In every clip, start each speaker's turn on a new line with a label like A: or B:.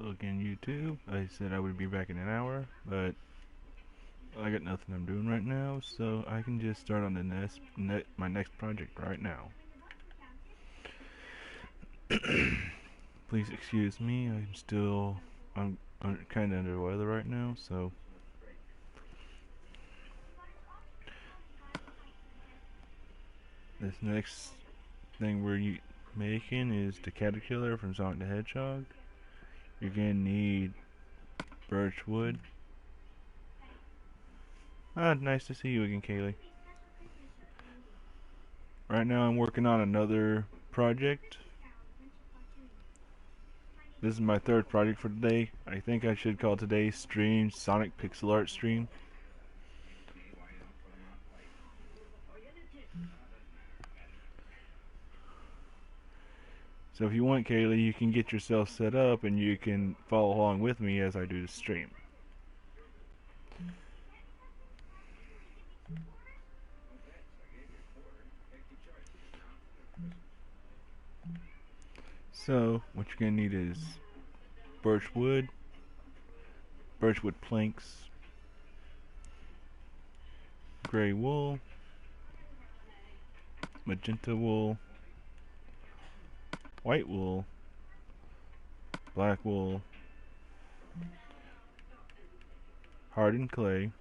A: Again, YouTube. I said I would be back in an hour, but I got nothing I'm doing right now, so I can just start on my next project right now. Please excuse me. I'm kind of under the weather right now, so this next thing we're making is the caterkillar from Sonic the Hedgehog. You're gonna need birch wood. Nice to see you again, Kaylee. Right now I'm working on another project. This is my third project for today. I think I should call today's stream Sonic Pixel Art Stream. So if you want, Kaylee, you can get yourself set up and you can follow along with me as I do the stream. So what you're gonna need is birch wood planks, gray wool, magenta wool, white wool, black wool, hardened clay,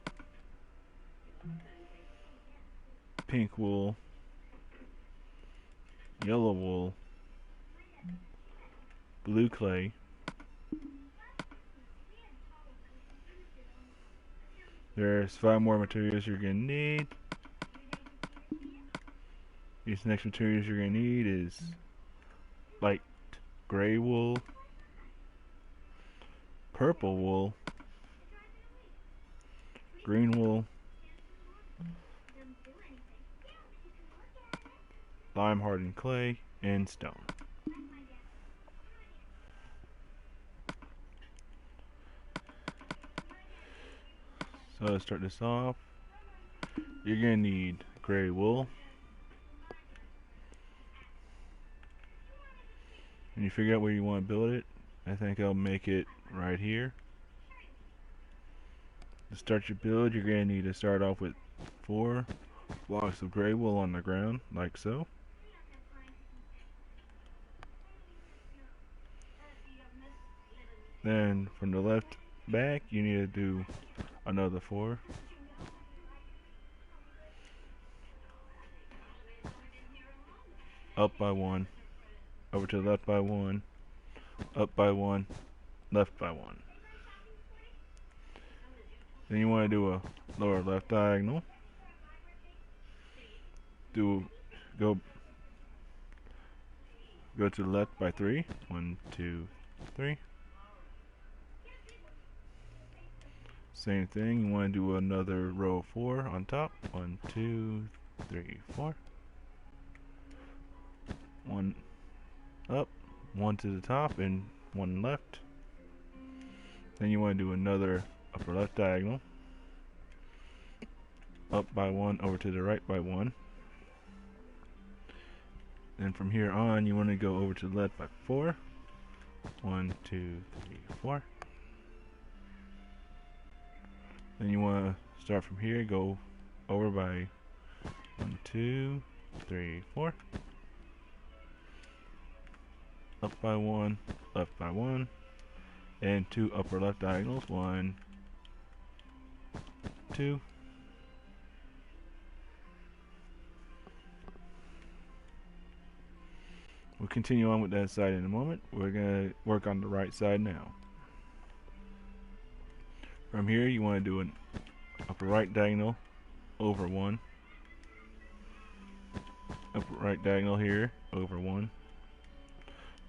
A: pink wool, yellow wool, blue clay, there's 5 more materials you're gonna need. These next materials you're gonna need is light gray wool, purple wool, green wool, lime hardened clay, and stone. So to start this off, you're gonna need gray wool. When you figure out where you want to build it, I think I'll make it right here. To start your build, you're gonna need to start off with 4 blocks of gray wool on the ground, like so. Then from the left back, you need to do another 4. Up by 1, over to the left by 1, up by 1, left by 1. Then you want to do a lower left diagonal. Go to the left by 3. 1, 2, 3. Same thing, you want to do another row of 4 on top. 1, 2, 3, 4. 1 up, 1 to the top, and 1 left. Then you want to do another upper left diagonal. Up by 1, over to the right by 1. Then from here on, you want to go over to the left by 4. 1, 2, 3, 4. Then you want to start from here, go over by 1, 2, 3, 4. Up by 1, left by 1, and 2 upper left diagonals. 1, 2. We'll continue on with that side in a moment. We're going to work on the right side now. From here, you want to do an upper right diagonal over 1. Upper right diagonal here over 1.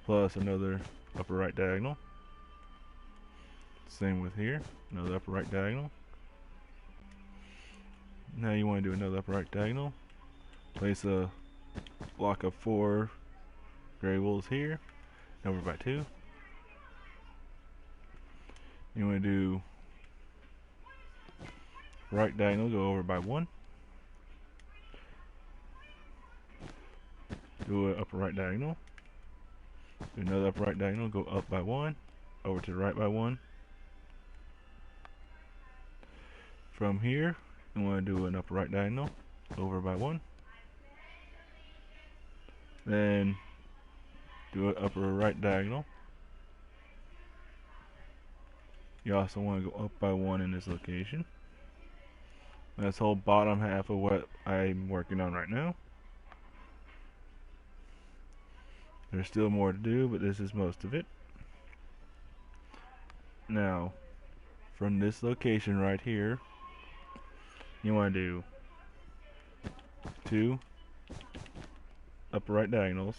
A: Plus another upper right diagonal. Same with here, another upper right diagonal. Now you want to do another upper right diagonal. Place a block of 4 gray wools here, over by 2. You want to do right diagonal, go over by 1. Do an upper right diagonal. Do another upper right diagonal, go up by 1. over to the right by 1. From here, you want to do an upper right diagonal over by 1. Then do an upper right diagonal. You also want to go up by 1 in this location. That's the whole bottom half of what I'm working on right now. There's still more to do, but this is most of it. Now, from this location right here, you want to do 2 upper right diagonals,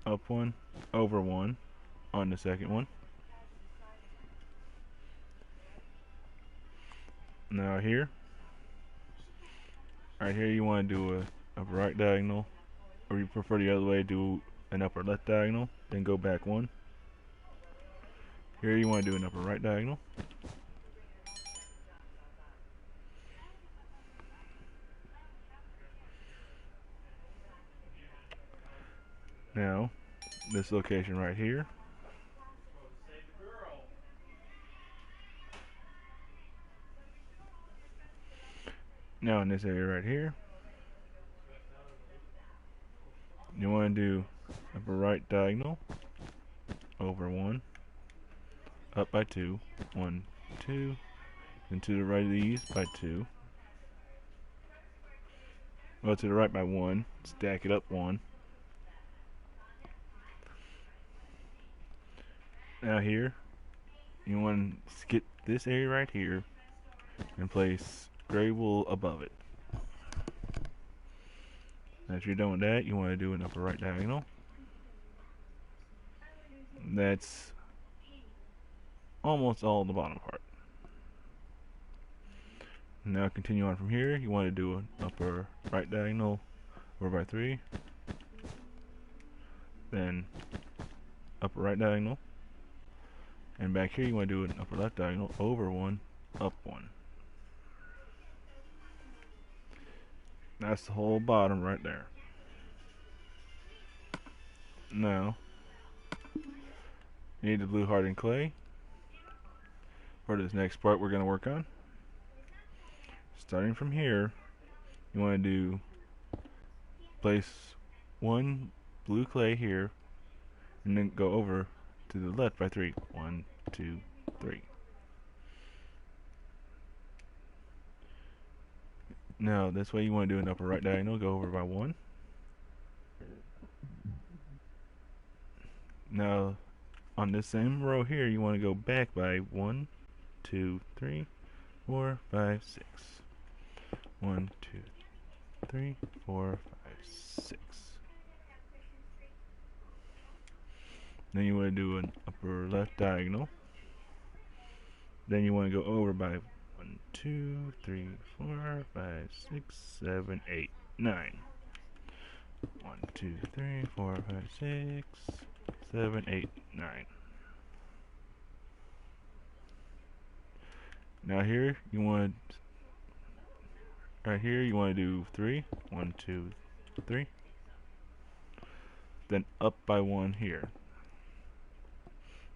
A: up 1, over 1 on the second one. Now here, right here you want to do a upper right diagonal, or you prefer the other way, do an upper left diagonal, then go back 1. Here you want to do an upper right diagonal. Now, this location right here, now in this area right here, you want to do upper right diagonal over 1, up by 2, 1, 2, and to the right of these by 2. Well, to the right by 1, stack it up 1. Now here, you want to skip this area right here and place gray wool above it. After you're done with that, you want to do an upper right diagonal. That's almost all the bottom part. Now continue on from here. You want to do an upper right diagonal over by 3. Then upper right diagonal. And back here you want to do an upper left diagonal over 1, up 1. That's the whole bottom right there. Now, you need the blue hardened clay for this next part we're going to work on. Starting from here, you want to do place 1 blue clay here, and then go over to the left by 3. 1, 2, 3. Now, this way you want to do an upper right diagonal, go over by 1. Now, on this same row here, you want to go back by 1, 2, 3, 4, 5, 6. 1, 2, 3, 4, 5, 6. Then you want to do an upper left diagonal. Then you want to go over by 1, 2, 3, 4, 5, 6, 7, 8, 9. 1, 2, 3, 4, 5, 6, 7, 8, 9. Now here you want right here you want to do 3. 1, 2, 3. Then up by 1 here.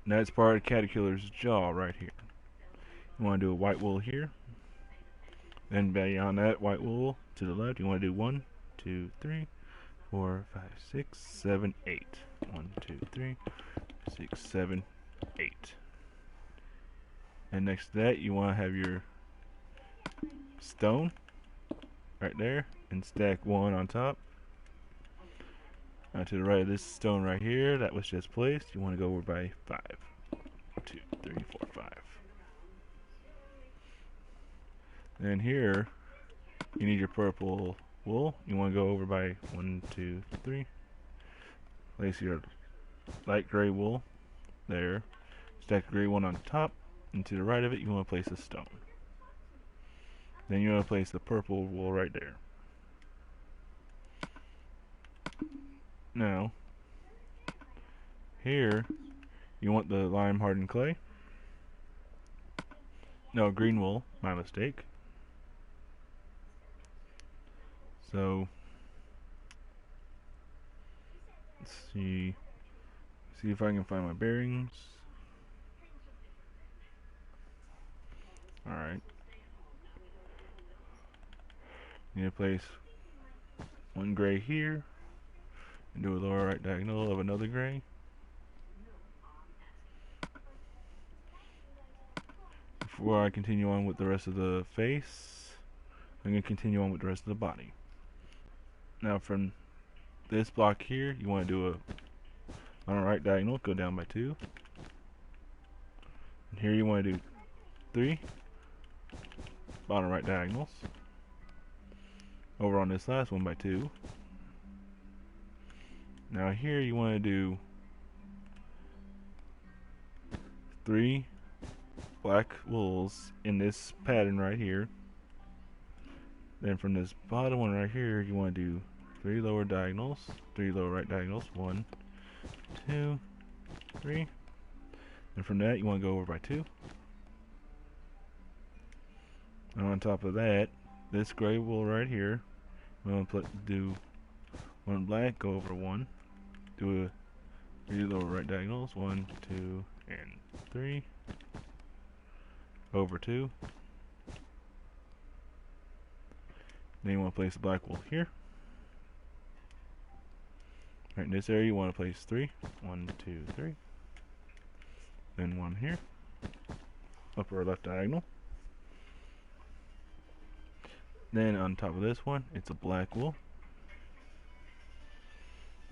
A: And that's part of the caterkillar's jaw right here. You want to do a white wool here. Then beyond that white wool to the left, you want to do 1, 2, 3, 4, 5, 6, 7, 8. 1, 2, 3, 6, 7, 8. And next to that, you want to have your stone right there and stack 1 on top. Now to the right of this stone right here that was just placed, you want to go over by 5. 2, 3, 4, 5. Then here, you need your purple wool. You want to go over by 1, 2, 3. Place your light gray wool there. Stack the gray one on top, and to the right of it, you want to place a stone. Then you want to place the purple wool right there. Now, here, you want the lime hardened clay. No, green wool, my mistake. So, Let's see if I can find my bearings. Alright. Need to place one gray here and do a lower right diagonal of another gray. Before I continue on with the rest of the face, I'm going to continue on with the rest of the body. Now from this block here, you want to do on a right diagonal, go down by 2. And here you want to do 3 bottom right diagonals. Over on this last one by 2. Now here you want to do 3 black wools in this pattern right here. Then from this bottom one right here, you want to do 3 lower diagonals, 3 lower right diagonals, 1, 2, 3. And from that, you want to go over by 2. And on top of that, this gray wool right here, we want to do 1 black, go over 1, do 3 lower right diagonals, 1, 2, and 3, over 2. Then you want to place the black wool here. Right in this area, you want to place 3, 1, 2, 3. Then 1 here, upper left diagonal. Then on top of this one, it's a black wool.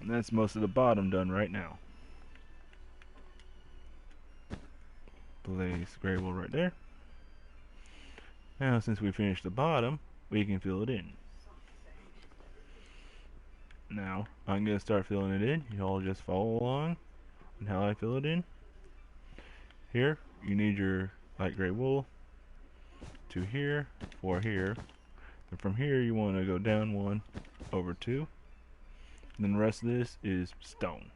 A: And that's most of the bottom done right now. Place gray wool right there. Now since we finished the bottom, we can fill it in. Now I'm going to start filling it in. You all just follow along on how I fill it in. Here, you need your light gray wool. 2 here, 4 here. And from here you want to go down 1, over 2. And then the rest of this is stone.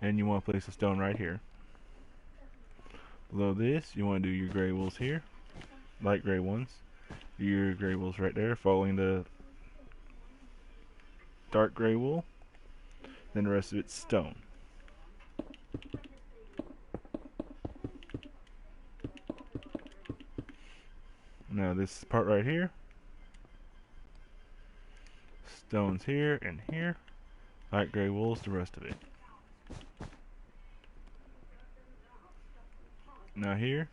A: And you want to place a stone right here. Below this, you want to do your gray wools here, light gray ones. Do your gray wools right there, following the dark gray wool. Then the rest of it's stone. Now this part right here, stones here and here, light gray wools the rest of it. Now here,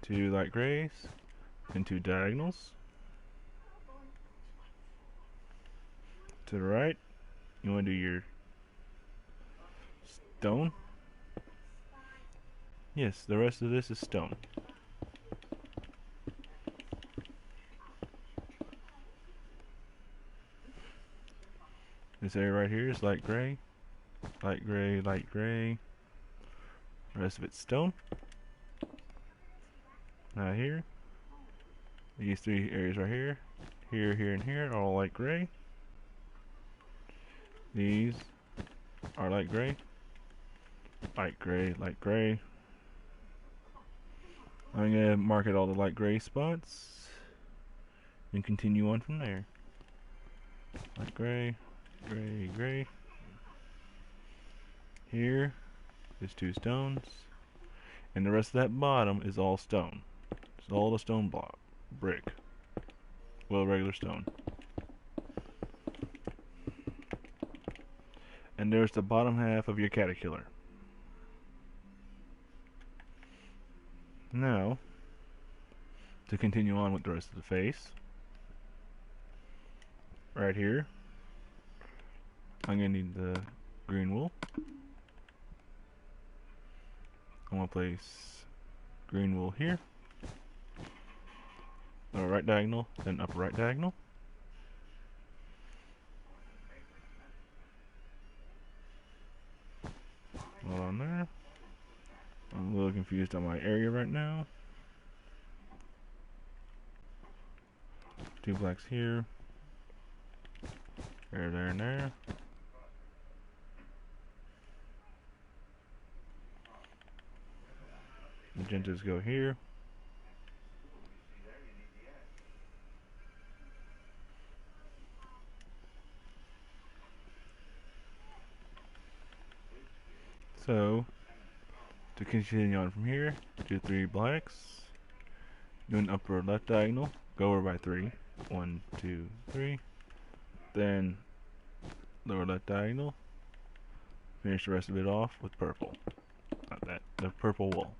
A: 2 light grays and 2 diagonals. To the right, you want to do your stone. Yes, the rest of this is stone. This area right here is light gray, light gray, light gray. The rest of it's stone. Now here, these 3 areas right here, here, and here are all light gray. These are light gray, light gray, light gray. I'm going to mark out all the light gray spots and continue on from there. Light gray, gray, gray. Here is 2 stones, and the rest of that bottom is all stone. It's all the stone block, brick, well, regular stone. And there's the bottom half of your caterkillar. Now, to continue on with the rest of the face, right here, I'm going to need the green wool. I'm going to place green wool here, lower right diagonal, then upper right diagonal. Hold on there. I'm a little confused on my area right now. 2 blacks here. There, and there. Magentas go here. So, to continue on from here, do 3 blacks, do an upper left diagonal, go over by 3, 1, 2, 3, then lower left diagonal, finish the rest of it off with purple, not that, the purple wool.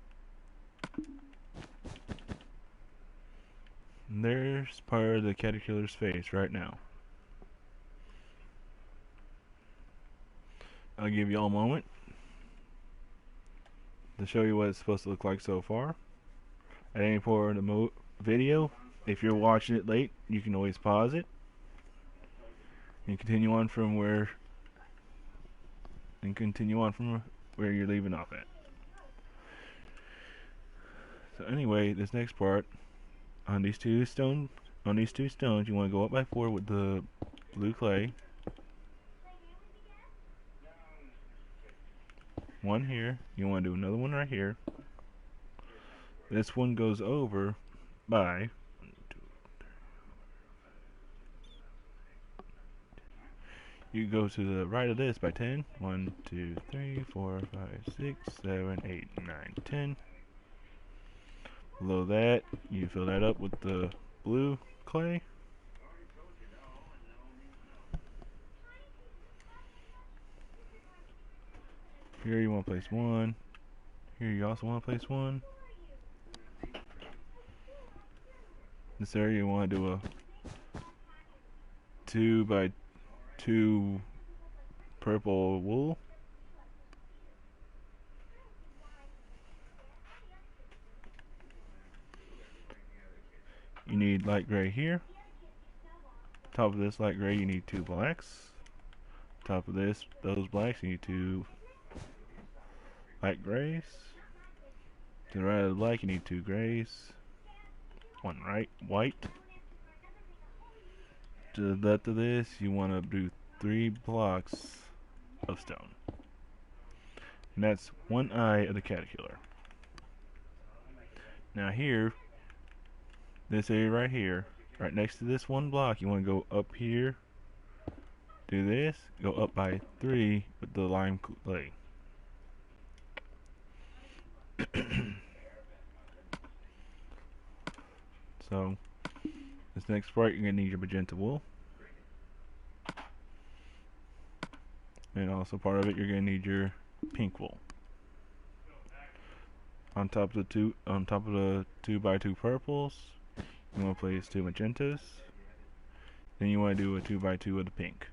A: And there's part of the caterpillar's face right now. I'll give you all a moment to show you what it's supposed to look like so far. At any point in the video, if you're watching it late, you can always pause it and continue on from where you're leaving off at. So anyway, this next part on these two stones, you want to go up by 4 with the blue clay. One here, you want to do another one right here. This one goes over by you go to the right of this by 10. 1, 2, 3, 4, 5, 6, 7, 8, 9, 10. Below that, you fill that up with the blue clay. Here you want to place 1. Here you also want to place 1. This area you want to do a 2 by 2 purple wool. You need light gray here. Top of this light gray you need 2 blacks. Top of those blacks you need 2 light grays. To the right of the black you need 2 grays. 1 white. To the left of this you want to do 3 blocks of stone. And that's 1 eye of the caterpillar. Now here, this area right here, right next to this 1 block, you want to go up here, do this, go up by 3 with the lime clay. So, this next part you're going to need your magenta wool. And also part of it you're going to need your pink wool. On top of the 2 by 2 purples, you want to place 2 magentas. Then you want to do a 2 by 2 of the pink.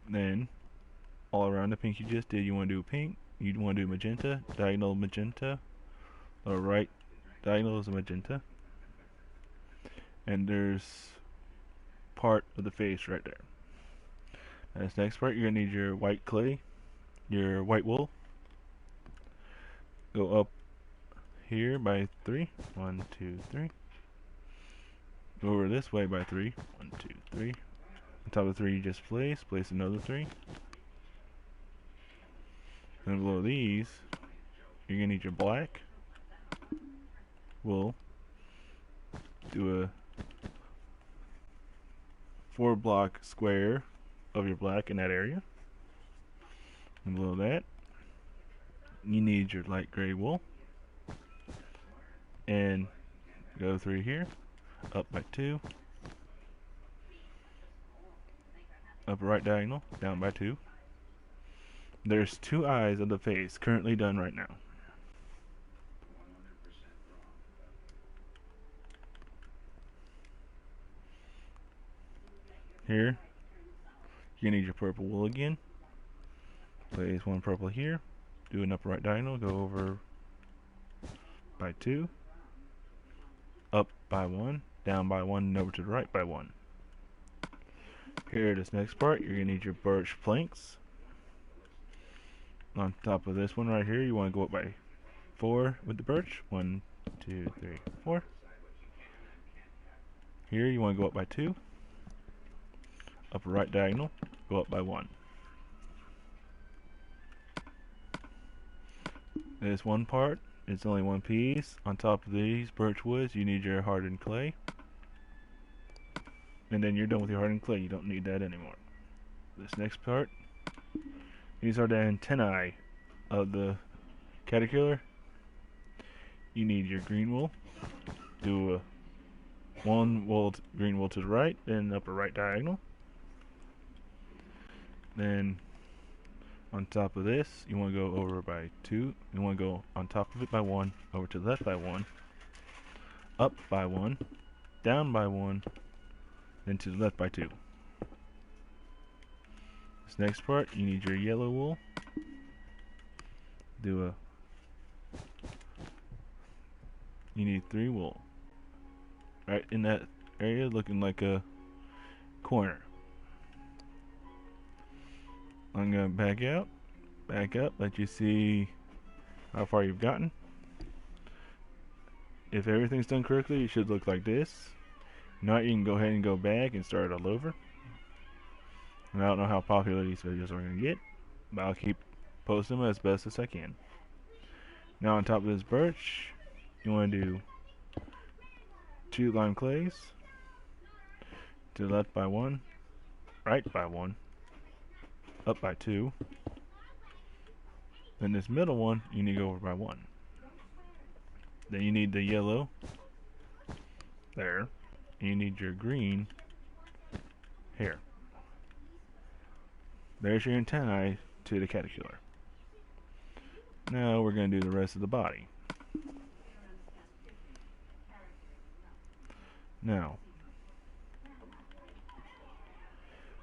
A: Then, all around the pink you just did, you want to do pink. You want to do magenta, diagonal magenta. Or right diagonal is a magenta. And there's part of the face right there. And this next part, you're going to need your white clay, your white wool. Go up here by 3. 1, 2, 3. Go over this way by 3. 1, 2, 3. On top of 3 you just place another 3. Then below these, you're going to need your black wool. Do a 4 block square of your black in that area. And below that, you need your light gray wool. And go through here, up by 2. Up right diagonal, down by 2. There's 2 eyes of the face currently done right now. Here, you need your purple wool again. Place 1 purple here. Do an upper right diagonal. Go over by 2. Up by 1. Down by 1 and over to the right by 1. Here, this next part, you're going to need your birch planks. On top of this one right here, you want to go up by 4 with the birch. 1, 2, 3, 4. Here, you want to go up by 2. Upper right diagonal, go up by 1. This one part, it's only 1 piece. On top of these birch woods, you need your hardened clay. And then you're done with your hardened clay. You don't need that anymore. This next part, These are the antennae of the caterkillar. You need your green wool. Do one green wool to the right, then upper right diagonal. Then on top of this, you want to go over by 2. You want to go on top of it by 1, over to the left by 1, up by 1, down by 1, then to the left by 2. This next part, you need your yellow wool. You need 3 wool. Right in that area, looking like a corner. I'm gonna back up, let you see how far you've gotten. If everything's done correctly, it should look like this. If not, you can go ahead and go back and start all over. And I don't know how popular these videos are gonna get, but I'll keep posting them as best as I can. Now on top of this birch, you want to do 2 lime clays, to the left by 1, right by 1, up by 2. Then this middle one, you need to go over by 1. Then you need the yellow there, and you need your green here. There's your antennae to the caterpillar. Now we're going to do the rest of the body. Now,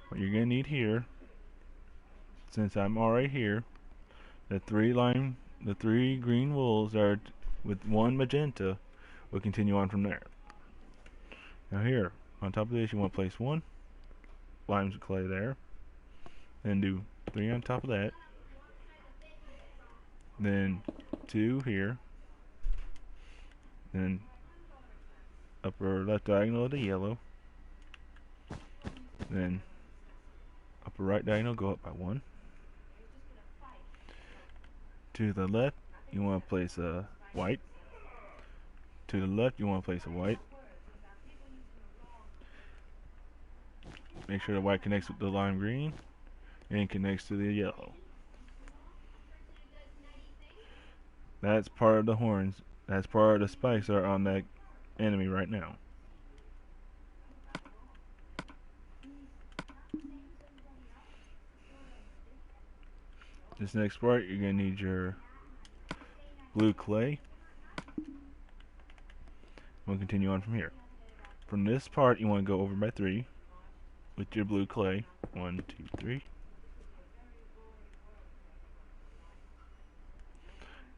A: what you're going to need here, since I'm already here, the 3 green wools are with 1 magenta will continue on from there. Now here, on top of this, you want to place 1 lime clay there, then do 3 on top of that, then 2 here, then upper left diagonal of the yellow, then upper right diagonal go up by 1. To the left, you want to place a white. To the left, you want to place a white. Make sure the white connects with the lime green and connects to the yellow. That's part of the horns. That's part of the spikes that are on that enemy right now. This next part, you're going to need your blue clay. We'll continue on from here. From this part, you want to go over by 3 with your blue clay. 1, 2, 3.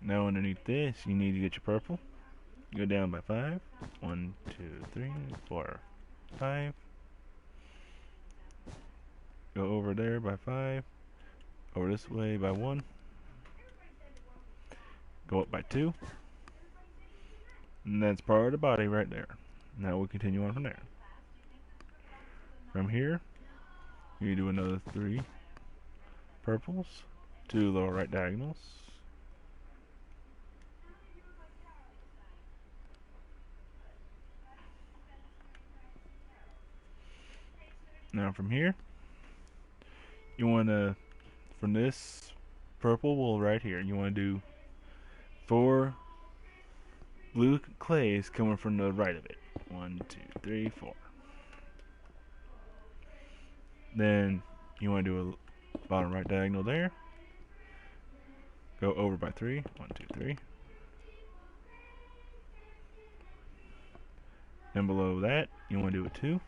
A: Now underneath this, you need to get your purple. Go down by 5. 1, 2, 3, 4, 5. Go over there by 5. Over this way by 1. Go up by 2. And that's part of the body right there. Now we'll continue on from there. From here, you do another 3 purples, 2 lower right diagonals. Now from here, you want to, from this purple wool right here, you want to do 4 blue clays coming from the right of it. 1, 2, 3, 4. Then you want to do a bottom right diagonal there. Go over by 3. 1, 2, 3. Then below that, you want to do a 2.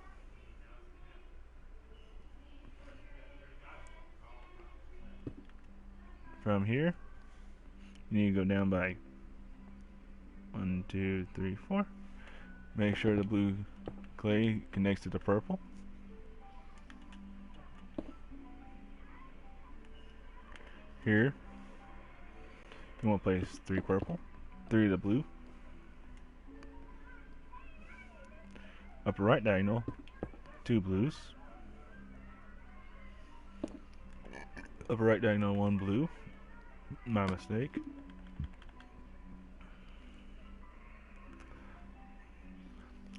A: From here, you need to go down by 1, 2, 3, 4. Make sure the blue clay connects to the purple. Here, you want to place 3 purple, 3 of the blue. Upper right diagonal, 2 blues. Upper right diagonal, 1 blue. My mistake.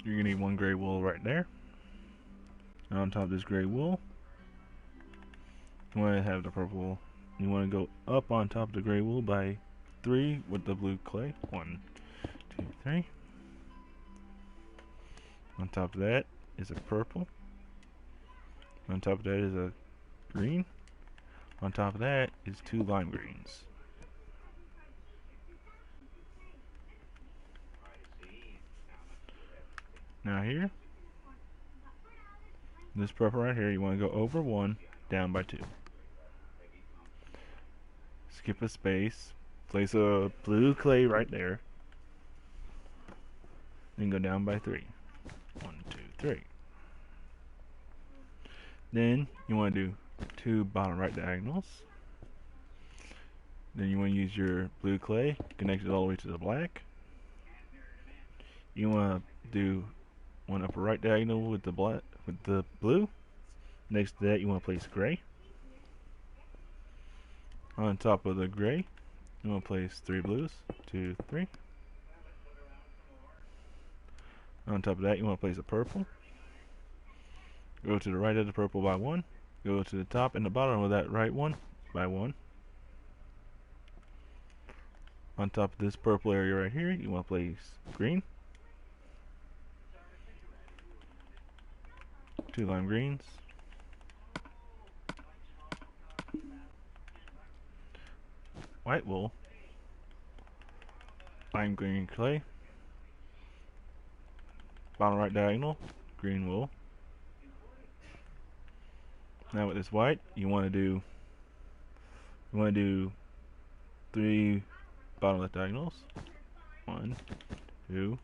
A: You're going to need 1 gray wool right there. And on top of this gray wool, you want to have the purple You want to go up on top of the gray wool by 3 with the blue clay. 1, 2, 3. On top of that is a purple. On top of that is a green. On top of that is 2 lime greens. Now here, this purple right here, you want to go over 1, down by 2. Skip a space, place a blue clay right there, then go down by 3. 1, 2, 3. Then you want to do 2 bottom right diagonals. Then you want to use your blue clay, connect it all the way to the black. You want to do 1 upper right diagonal with the black, with the blue. Next to that, you want to place gray. On top of the gray, you want to place 3 blues. 2, 3. On top of that, you want to place a purple. Go to the right of the purple by 1. Go to the top and the bottom of that right one by 1. On top of this purple area right here, you want to place green. 2 lime greens. White wool. Lime green clay. Bottom right diagonal, green wool. Now with this white, you want to do 3 bottom left diagonals. 1, 2,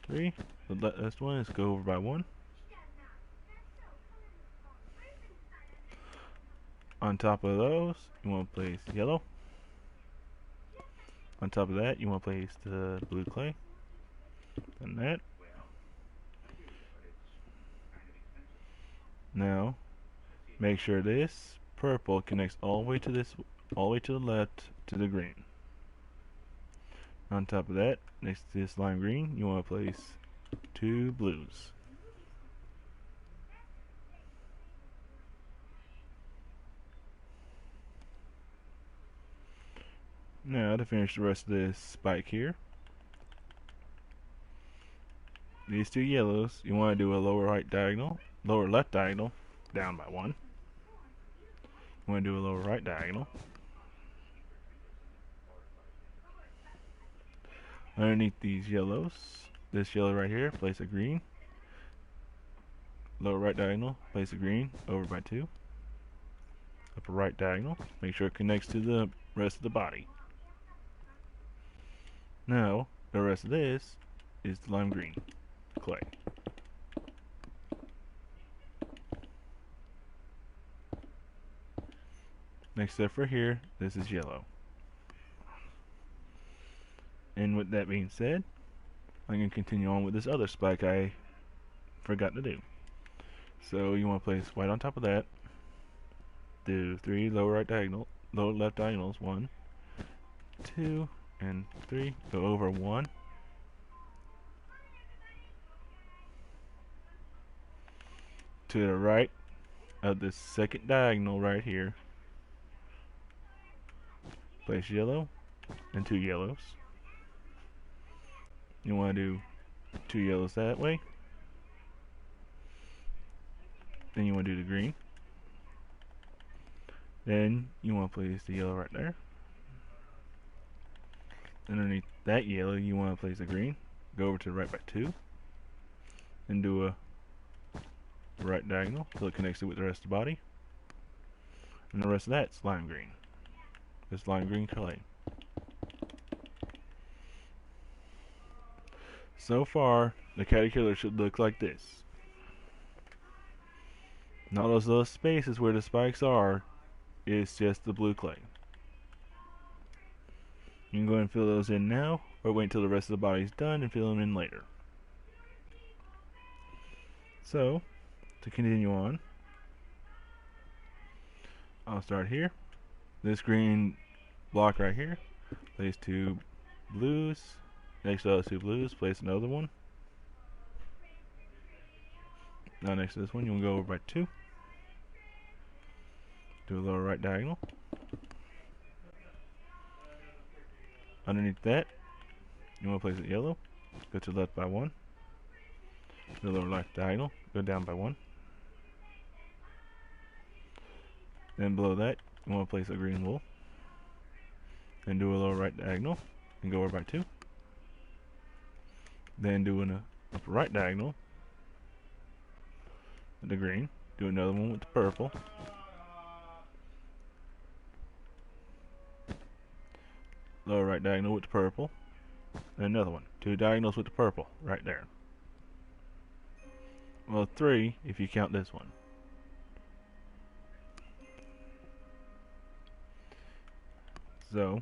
A: 3. The last one is go over by 1. On top of those, you want to place yellow. On top of that, you want to place the blue clay. And that. Now, make sure this purple connects all the way to the left to the green. On top of that, next to this lime green, you want to place 2 blues. Now to finish the rest of this spike here, these 2 yellows, you want to do a lower left diagonal, down by 1. You want to do a lower right diagonal. Underneath these yellows, this yellow right here, place a green. Lower right diagonal, place a green, over by 2. Upper right diagonal, make sure it connects to the rest of the body. Now, the rest of this is the lime green clay. Next step for here, this is yellow. And with that being said, I'm going to continue on with this other spike I forgot to do. So you want to place white on top of that. Do 3 lower left diagonals. 1, 2, and 3. Go over 1. To the right of this second diagonal right here, place yellow and 2 yellows. You want to do 2 yellows that way. Then you want to do the green. Then you want to place the yellow right there. Underneath that yellow, you want to place the green. Go over to the right by 2. And do a right diagonal so it connects it with the rest of the body. And the rest of that's lime green. This lime green clay. So far, the caterkillar should look like this. Now those little spaces where the spikes are is just the blue clay. You can go ahead and fill those in now, or wait until the rest of the body is done and fill them in later. So, to continue on, I'll start here. This green block right here, place 2 blues. Next to those 2 blues, place another one. Now next to this one, you want to go over by 2. Do a lower right diagonal. Underneath that, you want to place it yellow. Go to the left by 1. The lower left diagonal, go down by 1. Then below that, you want to place a green wool. Then do a lower right diagonal and go over by 2. Then do an upper right diagonal with the green. Do another one with the purple. Lower right diagonal with the purple. And another one. 2 diagonals with the purple right there. Well, 3 if you count this one. So,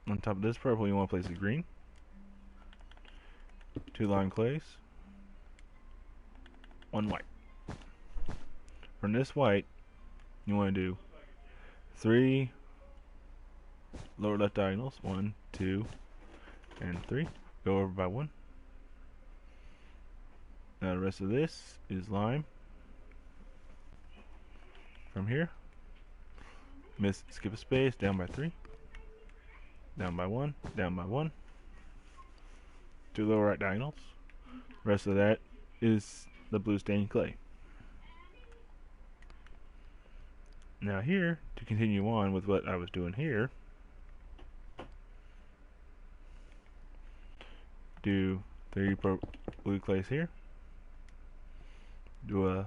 A: on top of this purple, you want to place a green. 2 lime clays. 1 white. From this white, you want to do 3 lower left diagonals. 1, 2, and 3. Go over by 1. Now the rest of this is lime. From here, skip a space, down by 3. Down by 1, down by 1. 2 lower right diagonals. Rest of that is the blue stained clay. Now here, to continue on with what I was doing here, do 3 blue clays here. Do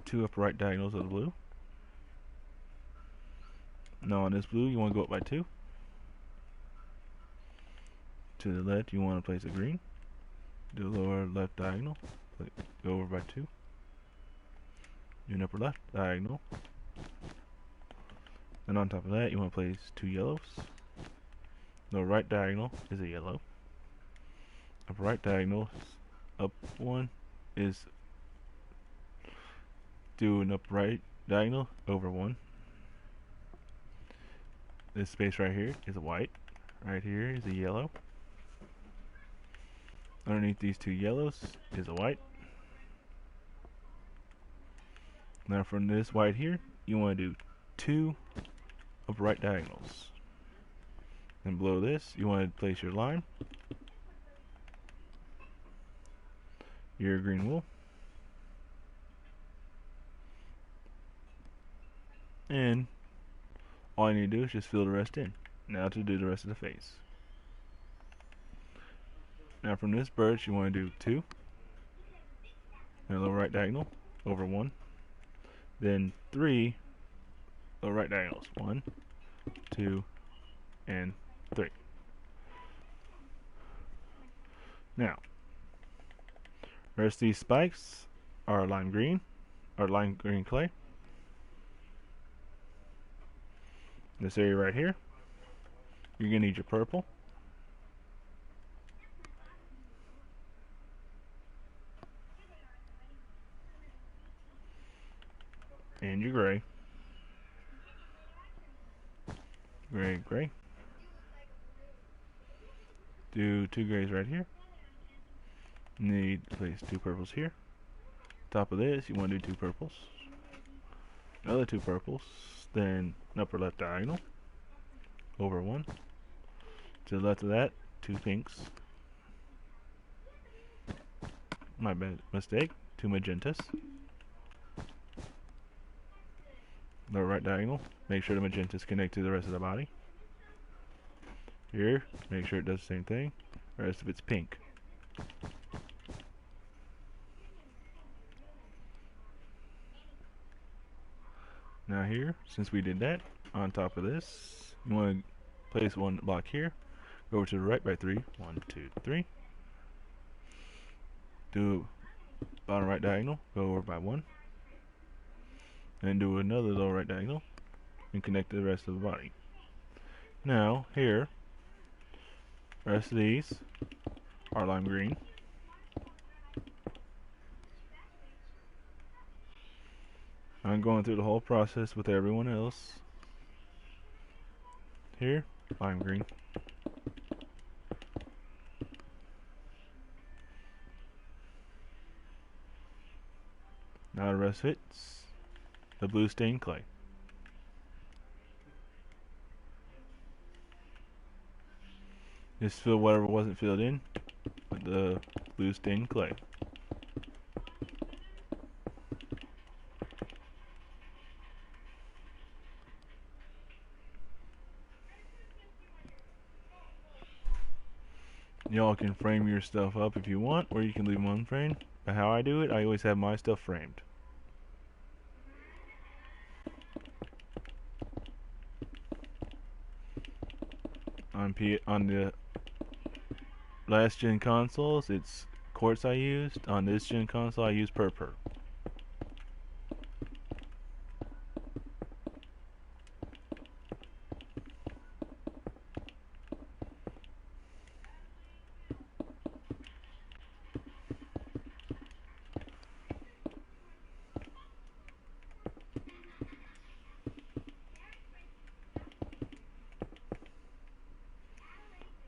A: 2 upper right diagonals of the blue. Now on this blue, you want to go up by 2. To the left, you want to place a green. Do a lower left diagonal. Go over by 2. Do an upper left diagonal. And on top of that, you want to place 2 yellows. Lower right diagonal is a yellow. Upper right diagonal, up 1 is do an upper right diagonal over 1. This space right here is a white. Right here is a yellow. Underneath these 2 yellows is a white. Now from this white here, you want to do 2 upper right diagonals. And below this, you want to place your lime, your green wool, and all you need to do is just fill the rest in. Now to do the rest of the face. Now from this birch, you want to do 2 and a lower right diagonal over 1. Then 3 lower right diagonals. 1, 2, and 3. Now, the rest of these spikes are lime green clay. This area right here, you're going to need your purple. And your gray. Gray. Do 2 grays right here. Need to place 2 purples here. Top of this, you want to do 2 purples. Another 2 purples. Then an upper left diagonal over 1. To the left of that, 2 pinks. My bad mistake. 2 magentas. Lower right diagonal. Make sure the magentas connect to the rest of the body. Here, make sure it does the same thing. The rest of it's pink. Now here, since we did that, on top of this, you want to place 1 block here. Go over to the right by 3. 1, 2, 3. Do bottom right diagonal. Go over by 1. And do another lower right diagonal and connect to the rest of the body. Now here, the rest of these are lime green. I'm going through the whole process with everyone else. Here, lime green. Now the rest of it's the blue stained clay. Just fill whatever wasn't filled in with the blue stained clay. Y'all can frame your stuff up if you want, or you can leave them unframed. But how I do it, I always have my stuff framed. On the last gen consoles, it's quartz I used. On this gen console, I use purple.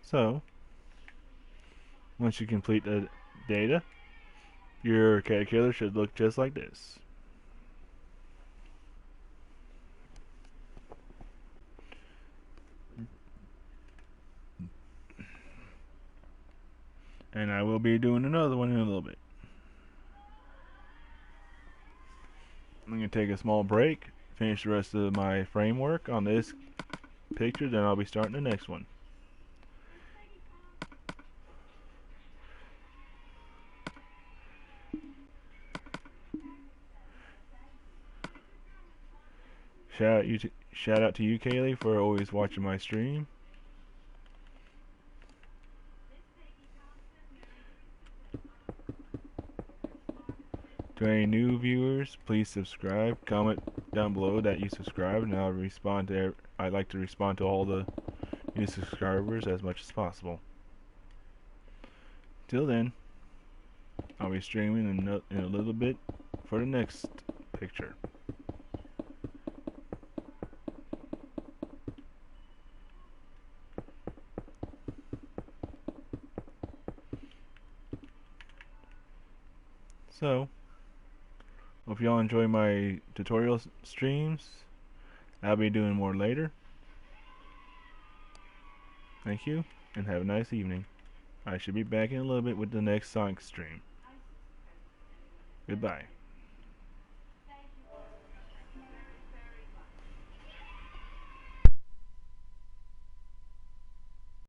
A: So, once you complete the data, your caterkillar should look just like this. And I will be doing another one in a little bit. I'm going to take a small break, finish the rest of my framework on this picture, then I'll be starting the next one. Shout out to you, Kaylee, for always watching my stream. To any new viewers, please subscribe. Comment down below that you subscribe, and I'll respond to. I'd like to respond to all the new subscribers as much as possible. Till then, I'll be streaming in a little bit for the next picture. So, hope y'all enjoy my tutorial streams. I'll be doing more later. Thank you, and have a nice evening. I should be back in a little bit with the next Sonic stream. Goodbye.